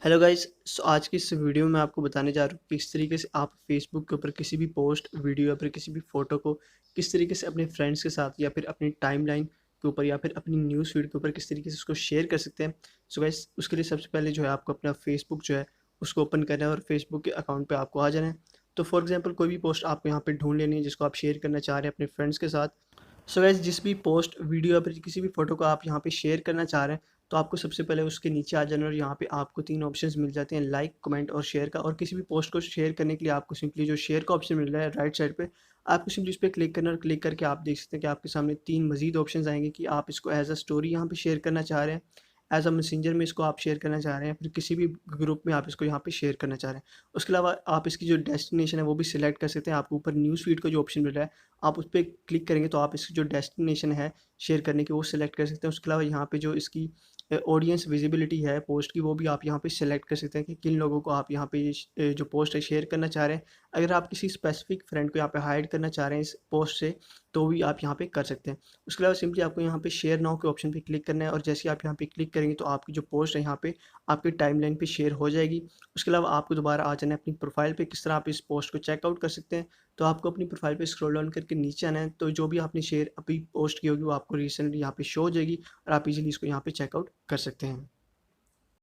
Hello guys. आज की इस वीडियो में आपको बताने जा रहा हूँ कि किस तरीके से आप फेसबुक के ऊपर किसी भी पोस्ट वीडियो या फिर किसी भी फ़ोटो को किस तरीके से अपने फ्रेंड्स के साथ या फिर अपनी टाइमलाइन के ऊपर या फिर अपनी न्यूज़ फीड के ऊपर किस तरीके से उसको शेयर कर सकते हैं। सो गाइस, उसके लिए सबसे पहले जो है आपको अपना फेसबुक जो है उसको ओपन करना है और फेसबुक के अकाउंट पे आपको आ जाना है। तो फॉर एग्जांपल कोई भी पोस्ट आपको यहाँ पे ढूंढ लेनी है जिसको आप शेयर करना चाह रहे हैं अपने फ्रेंड्स के साथ। सो गाइस, जिस भी पोस्ट वीडियो या फिर किसी भी फ़ोटो को आप यहाँ पे शेयर करना चाह रहे हैं, तो आपको सबसे पहले उसके नीचे आ जाना है और यहाँ पे आपको 3 ऑप्शंस मिल जाते हैं, लाइक, कमेंट और शेयर का। और किसी भी पोस्ट को शेयर करने के लिए आपको सिंपली जो शेयर का ऑप्शन मिल रहा है राइट साइड पे, आपको सिंपली उस पे क्लिक करना है और क्लिक करके आप देख सकते हैं कि आपके सामने 3 मज़ीद ऑप्शंस आएँगे कि आप इसको एज़ अ स्टोरी यहाँ पे शेयर करना चाह रहे हैं, एज़ अ मैसेंजर में इसको आप शेयर करना चाह रहे हैं, फिर किसी भी ग्रुप में आप इसको यहाँ पे शेयर करना चाह रहे हैं। उसके अलावा आप इसकी जो डेस्टिनेशन है वो भी सिलेक्ट कर सकते हैं। आपको ऊपर न्यूज़ फीड का जो ऑप्शन मिल रहा है, आप उस पे क्लिक करेंगे तो आप इसकी जो डेस्टिनेशन है शेयर करने की वो सिलेक्ट कर सकते हैं। उसके अलावा यहाँ पे जो इसकी ऑडियंस विजिबिलिटी है पोस्ट की, वो भी आप यहाँ पे सेलेक्ट कर सकते हैं कि किन लोगों को आप यहाँ पे ये जो पोस्ट है शेयर करना चाह रहे हैं। अगर आप किसी स्पेसिफिक फ्रेंड को यहाँ पे हाइड करना चाह रहे हैं इस पोस्ट से, तो भी आप यहाँ पे कर सकते हैं। उसके अलावा सिंपली आपको यहाँ पे शेयर नाउ के ऑप्शन पे क्लिक करना है और जैसे ही आप यहाँ पे क्लिक करेंगे तो आपकी जो पोस्ट है यहाँ पे आपकी टाइमलाइन पे शेयर हो जाएगी। उसके अलावा आपको दोबारा आ जाना है अपनी प्रोफाइल पे, किस तरह आप इस पोस्ट को चेकआउट कर सकते हैं। तो आपको अपनी प्रोफाइल पे स्क्रॉल डाउन करके नीचे आना है, तो जो भी आपने शेयर अभी पोस्ट की होगी वो आपको रिसेंटली यहाँ पे शो हो जाएगी और आप इजीली इसको यहाँ पे चेकआउट कर सकते हैं।